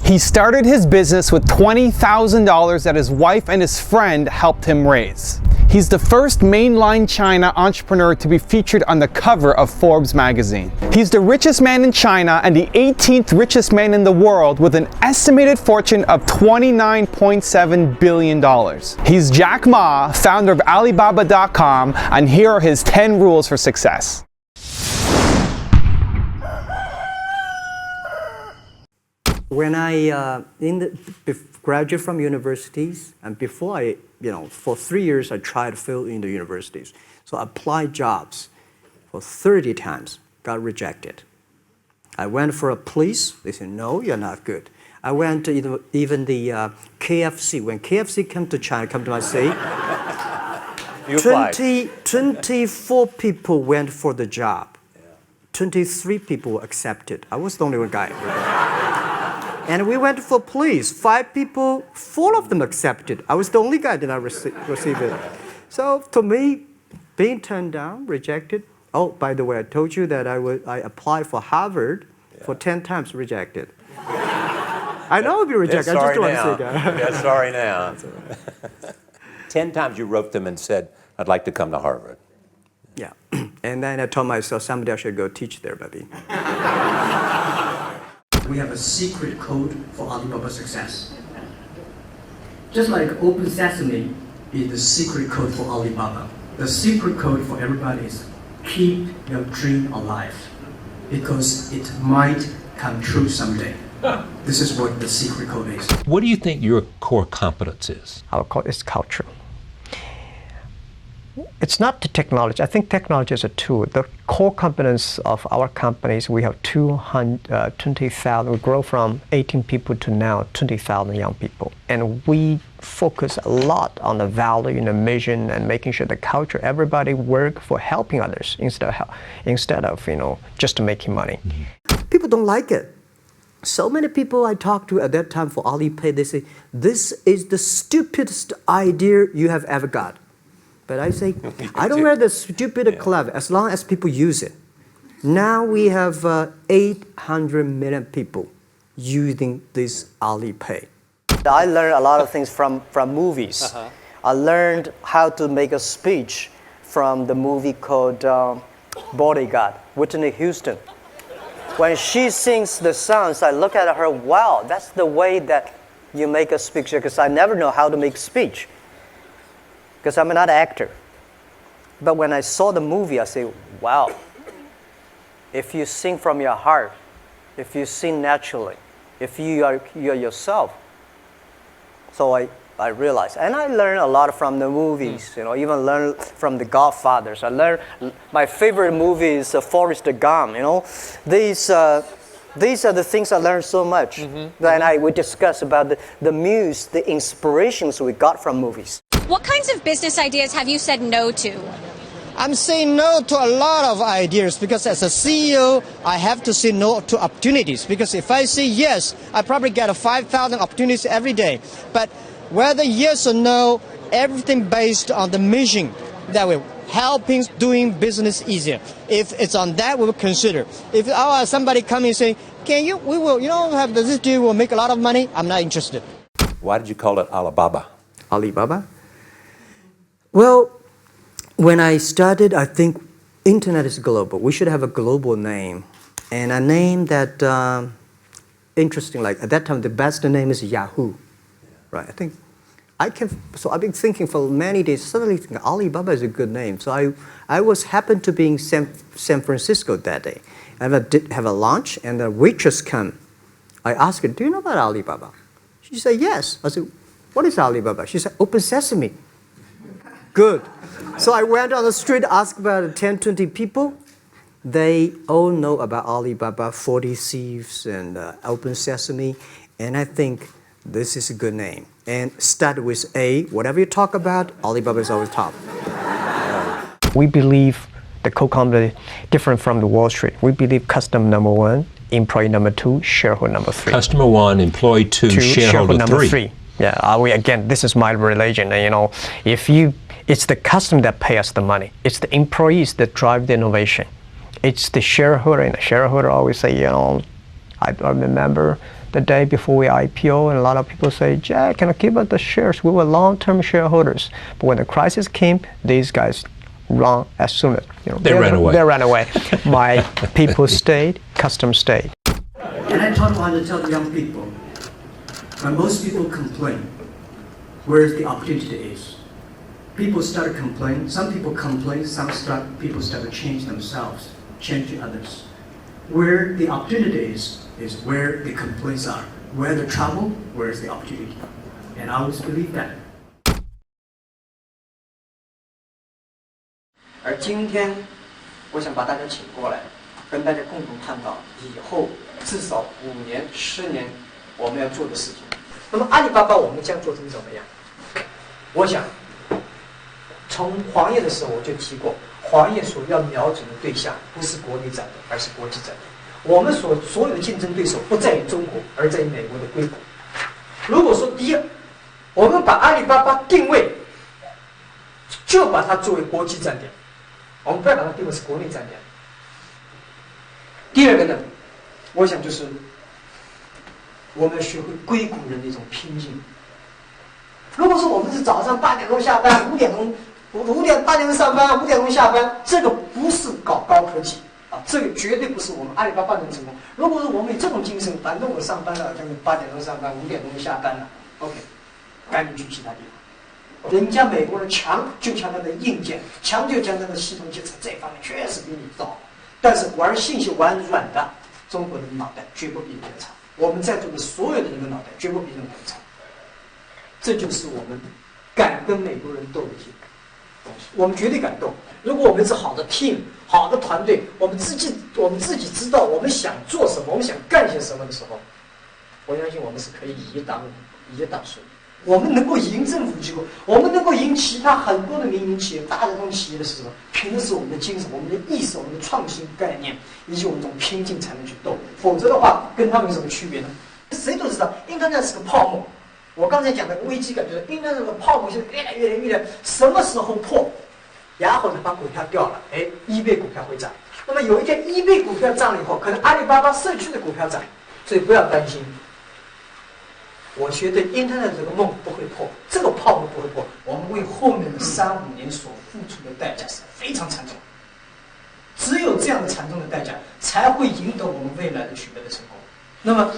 He started his business with $20,000 that his wife and his friend helped him raise. He's the first mainline China entrepreneur to be featured on the cover of Forbes magazine. He's the richest man in China and the 18th richest man in the world with an estimated fortune of $29.7 billion. He's Jack Ma, founder of Alibaba.com, and here are his 10 rules for success. When I graduated from universities, and before for 3 years I tried to fill in the universities. So I applied jobs for 30 times, got rejected. I went for a police, they said, no, you're not good. I went to even the KFC. When KFC came to China, come to my city, 24 people went for the job. 23 people were accepted. I was the only one guy. And we went for police. 5 people, 4 of them accepted. I was the only guy that I received it. So to me, being turned down, rejected. Oh, by the way, I told you that I applied for Harvard for 10 times, rejected. I know I'll be rejected. I just don't want to say that. Yeah, sorry now. 10 times you wrote them and said, I'd like to come to Harvard. Yeah. And then I told myself, someday I should go teach there, baby. We have a secret code for Alibaba success. Just like Open Sesame is the secret code for Alibaba, the secret code for everybody is keep your dream alive, because it might come true someday. This is what the secret code is. What do you think your core competence is? Our code is culture. It's not the technology. I think technology is a tool. The core competence of our companies, we have 20,000. We grow from 18 people to now 20,000 young people. And we focus a lot on the value and the mission and making sure the culture, everybody work for helping others instead of just making money. Mm-hmm. People don't like it. So many people I talked to at that time for Alipay, they say, this is the stupidest idea you have ever got. But I say, I don't wear the stupid clever as long as people use it. Now we have 800 million people using this Alipay. I learned a lot of things from movies. I learned how to make a speech from the movie called Bodyguard, Whitney Houston. When she sings the songs, I look at her, wow, that's the way that you make a speech, because I never know how to make speech, because I'm not an actor. But when I saw the movie, I say, wow, if you sing from your heart, if you sing naturally, if you're yourself. So I realized, and I learned a lot from the movies, even learned from the Godfathers. I learned, my favorite movie is Forrest Gump, These are the things I learned so much. And we discuss about the muse, the inspirations we got from movies. What kinds of business ideas have you said no to? I'm saying no to a lot of ideas because as a CEO, I have to say no to opportunities. Because if I say yes, I probably get 5,000 opportunities every day. But whether yes or no, everything based on the mission that we're helping doing business easier. If it's on that, we will consider. If somebody come and say, we will, have this deal, will make a lot of money, I'm not interested. Why did you call it Alibaba? Alibaba? Well, when I started, I think internet is global. We should have a global name. And a name that, interesting, like at that time, the best name is Yahoo. Right, so I've been thinking for many days, suddenly thinking Alibaba is a good name. So I happened to be in San Francisco that day. I did have a lunch, and the waitress came. I asked her, do you know about Alibaba? She said, yes. I said, what is Alibaba? She said, Open Sesame. Good. So I went on the street, asked about 10, 20 people. They all know about Alibaba, 40 Thieves, and Open Sesame. And I think this is a good name. And start with A. Whatever you talk about, Alibaba is always top. We believe the co-company different from the Wall Street. We believe customer number 1, employee number 2, shareholder number 3. Customer 1, employee 2, shareholder number 3. Yeah, again, this is my religion. It's the customer that pay us the money. It's the employees that drive the innovation. It's the shareholder, and the shareholder always say, I remember the day before we IPO, and a lot of people say, Jack, can I give us the shares? We were long-term shareholders. But when the crisis came, these guys run as soon as, they ran away. They ran away. My people stayed, customers stayed. And I want to tell the young people, when most people complain, where the opportunity is. People start to complain. Some people complain. People start to change themselves, change to others. Where the opportunity is where the complaints are. Where the trouble, where is the opportunity. And I always believe that. 而今天，我想把大家请过来，跟大家共同探讨以后至少5年、10年我们要做的事情。那么阿里巴巴我们将做成怎么样？我想，从黄页的时候我就提过，黄页所要瞄准的对象不是国内战略，而是国际战略。我们所有的竞争对手不在于中国，而在于美国的硅谷。如果说第一，我们把阿里巴巴定位，就把它作为国际战略。我们不要把它定位是国内战略。第二个呢，我想就是我们要学会硅谷人的一种拼劲。如果说我们是早上8点钟下班，8点钟上班，5点钟下班，这个不是搞高科技啊，这个绝对不是我们阿里巴巴能成功。如果说我们有这种精神，反正我上班了，将近8点钟上班，5点钟就下班了 ，OK， 赶紧去其他地方。人家美国人强就强他的硬件，强就强他的系统建设，这方面确实比你早。但是玩信息玩软的，中国人的脑袋绝不比你们差。我们在座的所有的人的脑袋绝不比任何人差。这就是我们敢跟美国人斗的东西，我们绝对敢斗。如果我们是好的 team、好的团队，我们自己知道我们想做什么，我们想干些什么的时候，我相信我们是可以以一当十。我们能够赢政府机构，我们能够赢其他很多的民营企业、大的这种企业的是什么？凭的是我们的精神、我们的意识、我们的创新概念，以及我们这种拼劲才能去斗。否则的话，跟他们有什么区别呢？谁都知道 ，Internet 是个泡沫。我刚才讲的危机感就是 Internet 的泡沫现在越来，什么时候破？然后呢，把股票掉了，eBay 股票会涨。那么有一天 eBay 股票涨了以后，可能阿里巴巴社区的股票涨，所以不要担心。我觉得 Internet 这个梦不会破，这个泡沫不会破。我们为后面的3、5年所付出的代价是非常惨重，只有这样的惨重的代价，才会赢得我们未来的取得的成功。那么。